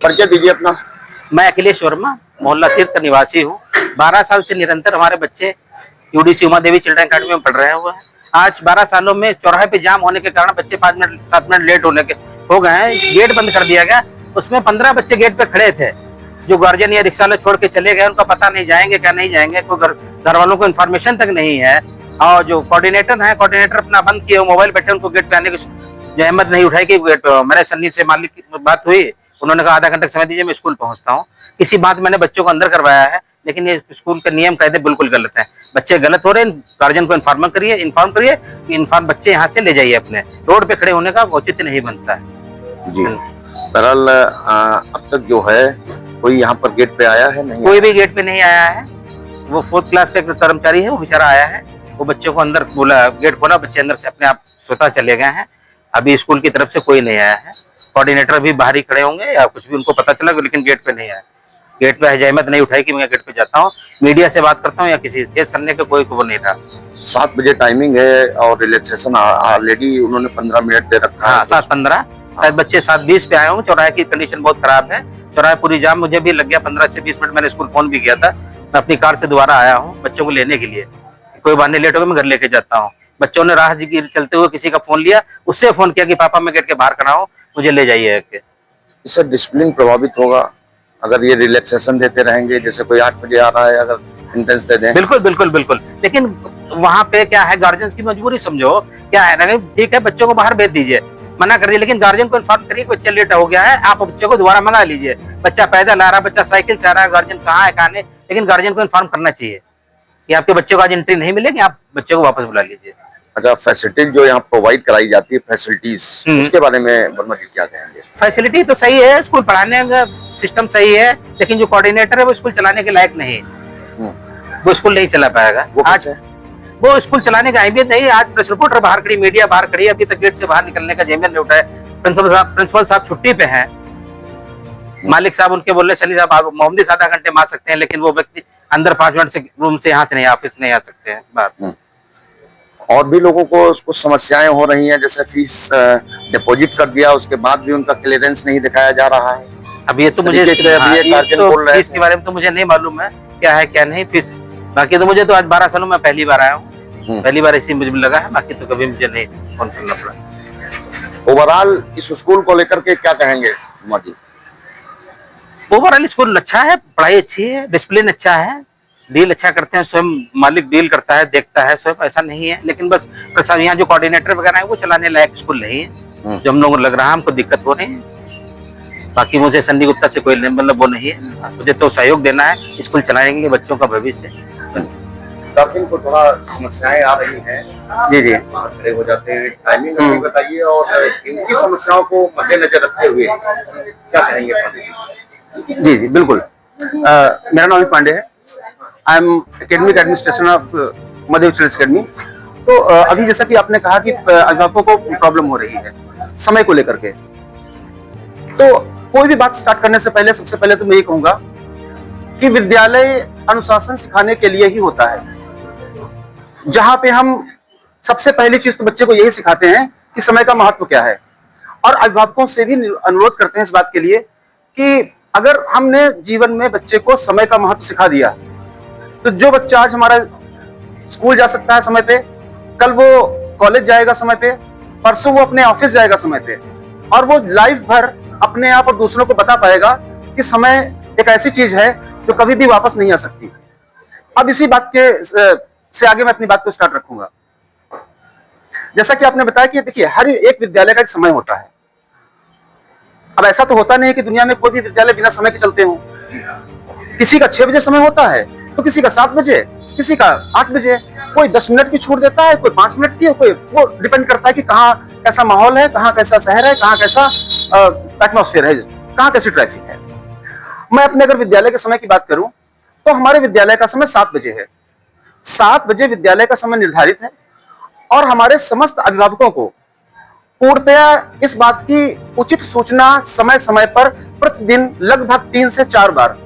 परिचय दीजिए अपना। मैं अखिलेश वर्मा मोहल्ला तीर्थ का निवासी हूँ। 12 साल से निरंतर हमारे बच्चे UDC Uma Devi children academy में पढ़ रहे हुए हैं। आज 12 सालों में चौराहे पे जाम होने के कारण बच्चे 5 मिनट 7 मिनट लेट हो गए हैं। गेट बंद कर दिया गया, उसमें 15 बच्चे गेट पे खड़े थे। जो गार्जियन या रिक्शा वाले छोड़ के चले गए, उनका पता नहीं जाएंगे क्या नहीं जाएंगे, कोई घर वालों को इन्फॉर्मेशन तक नहीं है। और जो कोऑर्डिनेटर है, कोऑर्डिनेटर अपना बंद किए मोबाइल बैठे, उनको गेट पे आने की जहमत नहीं उठाई कि गेट मेरे सन्नी से मालिक की बात हुई, उन्होंने कहा आधा घंटा समय दीजिए, मैं स्कूल पहुंचता हूँ। किसी बात मैंने बच्चों को अंदर करवाया है, लेकिन ये स्कूल के नियम कायदे बिल्कुल गलत है। बच्चे गलत हो रहे हैं, गार्जियन को इन्फॉर्म करिए इन्फॉर्म बच्चे यहाँ से ले जाइए। अपने रोड पे खड़े होने का औचित्य नहीं बनता है जी। बहरहाल अब तक जो है कोई यहाँ पर गेट पे आया है नहीं? कोई भी गेट पे नहीं आया है। वो 4th क्लास का एक कर्मचारी है, वो बेचारा आया है, वो बच्चों को अंदर बोला, गेट खोला, बच्चे अंदर से अपने आप स्वतः चले गए हैं। अभी स्कूल की तरफ से कोई नहीं आया है। कोऑर्डिनेटर भी बाहर ही खड़े होंगे या कुछ भी उनको पता चला, लेकिन गेट पे नहीं आया। गेट पे हजमत नहीं उठाई कि मैं गेट पे जाता हूँ, मीडिया से बात करता हूँ या किसी केस करने का कोई वो नहीं था। 7 बजे टाइमिंग है और रिलैक्सेशन ऑलरेडी उन्होंने 15 मिनट दे रखा है। हाँ, 7:15 शायद बच्चे 7:20 पे आए होंगे। चौराहे की कंडीशन बहुत खराब है, चौराहे पूरी जाम। मुझे भी लग गया 15 से 20 मिनट। मैंने स्कूल फोन भी किया था, मैं अपनी कार से दोबारा आया हूँ बच्चों को लेने के लिए। कोई बहाने लेट हो गया, मैं घर लेके जाता हूँ। बच्चों ने राह जी चलते हुए किसी का फोन लिया, उससे फोन किया कि पापा मैं गेट के बाहर खड़ा हूँ, मुझे ले जाइए। इससे डिसिप्लिन प्रभावित होगा अगर ये रिलैक्सेशन देते रहेंगे। जैसे कोई 8 बजे आ रहा है, अगर इंटेंस दे दें। बिल्कुल बिल्कुल बिल्कुल। लेकिन वहाँ पे क्या है, गार्जियंस की मजबूरी समझो क्या है ना। ठीक है, बच्चों को बाहर भेज दीजिए, मना कर दिए, लेकिन गार्जियन को इन्फॉर्म करिए कि बच्चा लेट हो गया है, आप बच्चे को दोबारा मंगा लीजिए। बच्चा पैदल आ रहा है, बच्चा साइकिल से आ रहा है, गार्जियन कहाँ है कहाँ नहीं, लेकिन गार्जियन को इन्फॉर्म करना चाहिए कि आपके बच्चे को आज एंट्री नहीं मिलेगी, आप बच्चे को वापस बुला लीजिए। अच्छा, फैसिलिटीज जो यहाँ प्रोवाइड कराई जाती है, फैसिलिटीज, उसके बारे में वर्मा जी क्या कहेंगे? फैसिलिटी तो सही है, स्कूल पढ़ाने का सिस्टम सही है, लेकिन जो कोऑर्डिनेटर है वो स्कूल चलाने के लायक नहीं है। वो स्कूल नहीं चला पाएगा। वो आज वो स्कूल चलाने का अहमियत नहीं। आज प्रेस रिपोर्टर बाहर खड़ी, मीडिया बाहर खड़ी, अभी तक गेट से बाहर निकलने का जहमियत नहीं उठाया। प्रिंसिपल साहब छुट्टी पे हैं, मालिक साहब उनके बोल रहे चलिए साहब आप मोहम्मदी आधा घंटे में आ सकते हैं, लेकिन वो व्यक्ति अंदर 5 मिनट से रूम से यहाँ से नहीं, ऑफिस नहीं आ सकते हैं बात। और भी लोगों को कुछ समस्याएं हो रही हैं, जैसे फीस डिपॉजिट कर दिया, उसके बाद भी उनका क्लियरेंस नहीं दिखाया जा रहा है। अब ये तो मुझे फीस के बारे में तो मुझे नहीं मालूम है क्या है क्या नहीं फीस। बाकी तो मुझे तो आज 12 सालों में पहली बार आया हूँ, पहली बार इसी मुझे लगा है, बाकी तो कभी मुझे नहीं फोन करना पड़ा। ओवरऑल इस स्कूल को लेकर के क्या कहेंगे मोदी? ओवरऑल स्कूल अच्छा है, पढ़ाई अच्छी है, डिसिप्लिन अच्छा है, डील अच्छा करते हैं, स्वयं मालिक डील करता है, देखता है स्वयं, ऐसा नहीं है। लेकिन बस यहाँ जो कोऑर्डिनेटर वगैरह है वो चलाने लायक स्कूल नहीं है, जो हम लोगों को लग रहा है, हमको दिक्कत हो रही है। बाकी मुझे संडी गुप्ता से कोई मतलब वो नहीं है, मुझे तो सहयोग देना है, स्कूल चलाएंगे बच्चों का भविष्य। गार्जियन को थोड़ा समस्याएं आ रही हैं। जी जी, खड़े हो जाते हैं, टाइमिंग भी बताइए और इनकी समस्याओं को मद्देनजर रखते हुए क्या कहेंगे? जी जी बिल्कुल। मेरा नाम पांडे है, I am academic administration of Madhya Children's Academy. तो अभी जैसा कि आपने कहा कि अभिभावकों को प्रॉब्लम हो रही है समय को लेकर के, तो कोई भी बात स्टार्ट करने से पहले सबसे पहले तो मैं ये कहूंगा कि विद्यालय अनुशासन सिखाने के लिए ही होता है, जहां पे हम सबसे पहली चीज तो बच्चे को यही सिखाते हैं कि समय का महत्व क्या है। और अभिभावकों से भी अनुरोध करते हैं इस बात के लिए कि अगर हमने जीवन में बच्चे को समय का महत्व सिखा दिया, तो जो बच्चा आज हमारा स्कूल जा सकता है समय पे, कल वो कॉलेज जाएगा समय पे, परसों वो अपने ऑफिस जाएगा समय पे। और वो लाइफ भर अपने आप और दूसरों को बता पाएगा कि समय एक ऐसी चीज है जो कभी भी वापस नहीं आ सकती। अब इसी बात के से आगे मैं अपनी बात को स्टार्ट रखूंगा। जैसा कि आपने बताया कि देखिए हर एक विद्यालय का एक समय होता है। अब ऐसा तो होता नहीं कि दुनिया में कोई भी विद्यालय बिना समय के चलते हो। किसी का 6 बजे समय होता है तो किसी का 7 बजे, किसी का 8 बजे, कोई 10 मिनट की छूट देता है, कोई 5 मिनट की, कोई वो डिपेंड करता है कि कहाँ कैसा माहौल है, कहाँ कैसा शहर है, कहाँ कैसा एटमॉस्फेयर है, कहाँ कैसी ट्रैफिक है। मैं अपने अगर विद्यालय के समय की बात करूं तो हमारे विद्यालय का समय 7 बजे है। 7 बजे विद्यालय का समय निर्धारित है और हमारे समस्त अभिभावकों को पूर्णतया इस बात की उचित सूचना समय समय पर प्रतिदिन लगभग 3 से 4 बार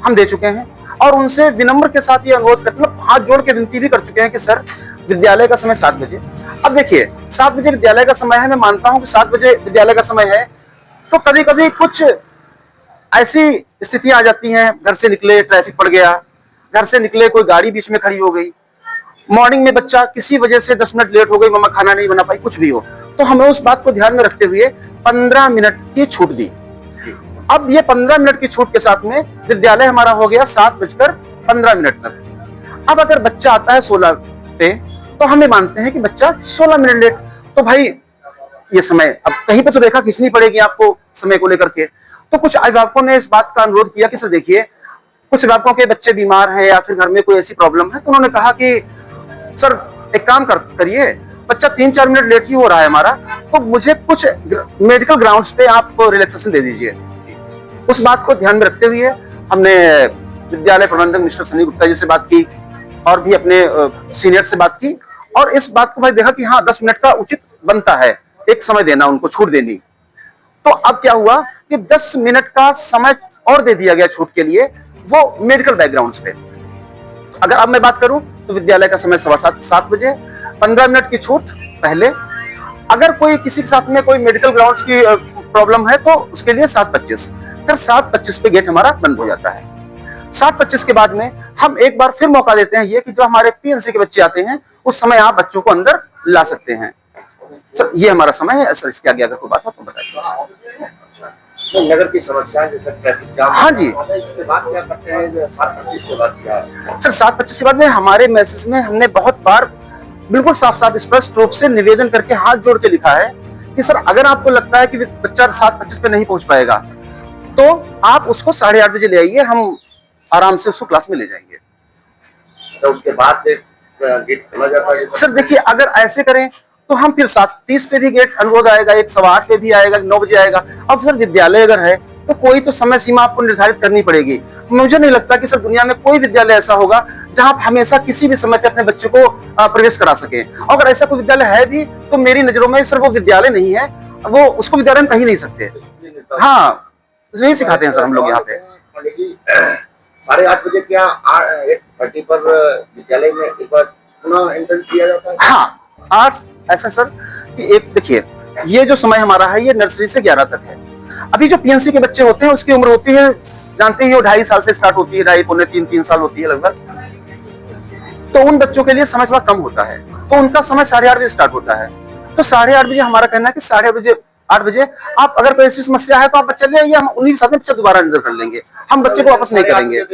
हम दे चुके हैं और उनसे विनम्र के साथ ये अनुरोध करते हैं, हाथ जोड़ के विनती भी कर चुके हैं कि सर विद्यालय का समय 7 बजे। अब देखिए 7 बजे विद्यालय का समय है, मैं मानता हूं कि 7 बजे विद्यालय का समय है, तो कभी कभी कुछ ऐसी स्थितियां आ जाती हैं, घर से निकले ट्रैफिक पड़ गया, घर से निकले कोई गाड़ी बीच में खड़ी हो गई, मॉर्निंग में बच्चा किसी वजह से 10 मिनट लेट हो गई, मम्मा खाना नहीं बना पाई, कुछ भी हो, तो हमें उस बात को ध्यान में रखते हुए 15 मिनट की छूट दी। अब ये 15 मिनट की छूट के साथ में विद्यालय हमारा हो गया 7:15 तक। अब अगर बच्चा आता है 16 पे तो हमें मानते हैं कि बच्चा 16 मिनट लेट, तो भाई ये समय अब कहीं पे तो रेखा खींचनी पड़ेगी आपको समय को लेकर के। तो कुछ अभिभावकों ने इस बात का अनुरोध किया कि सर देखिए कुछ अभिभावकों के बच्चे बीमार हैं या फिर घर में कोई ऐसी प्रॉब्लम है, तो उन्होंने कहा कि सर एक काम करिए, बच्चा 3-4 मिनट लेट ही हो रहा है हमारा, तो मुझे कुछ मेडिकल ग्राउंड्स पे आप रिलैक्सेशन दे दीजिए। उस बात को ध्यान में रखते हुए हमने विद्यालय प्रबंधक मिस्टर सनी गुप्ता जी से बात की और भी अपने सीनियर से बात की और इस बात को भाई देखा कि हाँ 10 मिनट का उचित बनता है एक समय देना, उनको छूट देनी। तो अब क्या हुआ कि 10 मिनट का समय और दे दिया गया छूट के लिए, वो मेडिकल बैकग्राउंड्स पे। अगर अब मैं बात करूं तो विद्यालय का समय 7:15 बजे, 15 मिनट की छूट पहले। अगर कोई किसी के साथ में कोई मेडिकल ग्राउंड्स की प्रॉब्लम है तो उसके लिए 7:25। फिर 7:25 पे गेट हमारा बंद हो जाता है। 7:25 के बाद में हम एक बार फिर मौका देते हैं ये कि जो हमारे पीएनसी के बच्चे आते हैं उस समय आप बच्चों को अंदर ला सकते हैं। सर ये हमारा समय है। सर इसके आगे अगर कोई बात हो तो बताइए। नगर की समस्याएं जैसे ट्रैफिक जाम, हाँ जी, इसके बाद क्या करते हैं? 7:25 के बाद क्या? सर 7:25 के बाद में हमारे मैसेज में हमने बहुत बार बिल्कुल साफ साफ स्पष्ट रूप से निवेदन करके हाथ जोड़ के लिखा है कि सर अगर आपको लगता है कि बच्चा 7:25 पे नहीं पहुंच पाएगा तो आप उसको 8:30 बजे ले आइए, हम आराम से उसको क्लास में ले जाएंगे। तो उसके बाद गेट खोला जाता है? सर देखिए अगर ऐसे करें तो हम फिर 7:30 पे भी गेट अनुरोध आएगा, 8:15 पे भी आएगा, 9 बजे आएगा। अब सर विद्यालय अगर है तो कोई तो समय सीमा आपको निर्धारित करनी पड़ेगी। मुझे नहीं लगता कि सर दुनिया में कोई विद्यालय ऐसा होगा जहां आप हमेशा किसी भी समय पे अपने बच्चे को प्रवेश करा सके। अगर ऐसा कोई विद्यालय है भी तो मेरी नजरों में सर वो विद्यालय नहीं है, वो उसको विद्यालय में कहीं नहीं सकते। हाँ यही सिखाते हैं सर हम लोग यहाँ पे। 8:30 बजे क्या 8:30 पर विद्यालय में एक बार पुनः एंट्रेंस दिया जाता है? हाँ 8 ऐसा सर कि एक देखिए ये जो समय हमारा है ये नर्सरी से 11 तक है। अभी जो पीएनसी के बच्चे होते हैं उसकी उम्र होती है, जानते ही हो, 2.5 साल से स्टार्ट होती है, 2.5 पौने 3 साल होती है लगभग। तो उन बच्चों के लिए समय थोड़ा कम होता है, तो उनका समय 8:30 बजे स्टार्ट होता है। तो 8:30 बजे हमारा कहना है कि 8:30 बजे आप अगर कोई ऐसी समस्या है तो आप बच्चे ले आइए, हम उन्हीं के साथ में बच्चा दोबारा अंदर कर लेंगे, हम बच्चे को वापस नहीं करेंगे।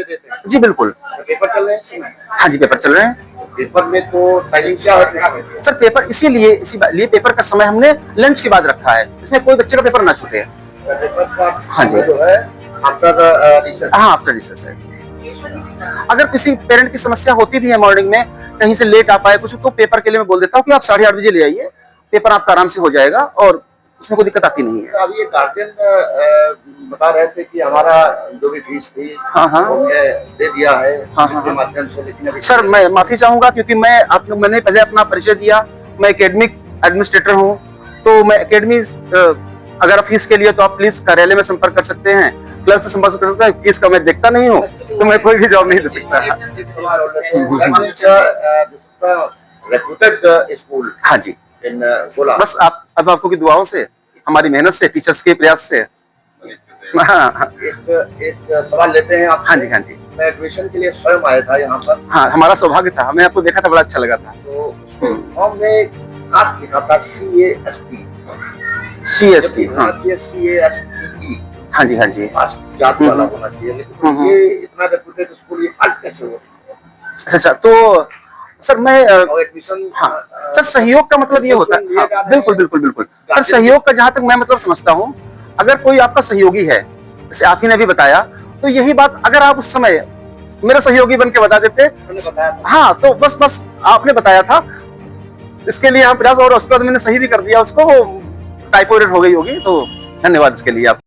जी बिल्कुल। पेपर चल रहे हैं? हाँ जी पेपर चल रहे हैं। पेपर में तो टाइमिंग क्या है सर? पेपर इसीलिए पेपर का समय हमने लंच के बाद रखा है, इसमें कोई बच्चे का पेपर ना छूटे। हाँ जी जो है आफ्टर रिसेस। हाँ आफ्टर रिसेस है। अगर किसी पेरेंट की समस्या होती भी है मॉर्निंग में कहीं से लेट आ पाए कुछ, तो पेपर के लिए मैं बोल देता हूँ कि आप 8:30 बजे ले आइए, पेपर आपका आराम से हो जाएगा और उसमें कोई दिक्कत आती नहीं है। अब ये गार्जियन बता रहे थे कि हमारा जो भी फीस थी हाँ दे दिया है हाँ माध्यम से, लेकिन सर मैं माफी चाहूंगा क्योंकि मैंने पहले अपना परिचय दिया, मैं एकेडमिक एडमिनिस्ट्रेटर हूँ। तो मैं एकेडमी अगर फीस के लिए तो आप प्लीज कार्यालय में संपर्क कर सकते हैं, क्लर्क से संपर्क कर सकते हैं। फीस का मैं देखता नहीं हूँ तो मैं कोई भी जॉब नहीं दे सकता। स्कूल हाँ जी बस आप अभिभावकों की दुआओं से, हमारी मेहनत से, टीचर्स के प्रयास से। हाँ एक सवाल लेते हैं आप। हाँ जी हाँ जी। मैं एडमिशन के लिए स्वयं आया था यहाँ पर। हाँ हमारा सौभाग्य था, हमें आपको देखा था, बड़ा अच्छा लगा था। तो उसके फॉर्म में कास्ट लिखा था CAST। CS की, हाँ CSE हाँ जी, हाँ जी। पास जात वाला होना चाहिए, लेकिन ये इतना रेपुटेड स्कूल, ये फाल्ट कैसे हो? अच्छा, तो सर मैं और एडमिशन, हाँ सर, सहयोग का मतलब ये होता है, हाँ, बिल्कुल बिल्कुल बिल्कुल सर, सहयोग का जहां तक मैं मतलब समझता हूँ, अगर कोई आपका सहयोगी है, जैसे आप ही ने भी बताया, तो यही बात अगर आप उस समय मेरा सहयोगी बन के बता देते, हाँ, तो बस आपने बताया था, इसके लिए हम प्रयास, और उसके बाद मैंने सही भी कर दिया उसको, वो टाइपो एरर हो गई होगी, तो धन्यवाद इसके लिए आप।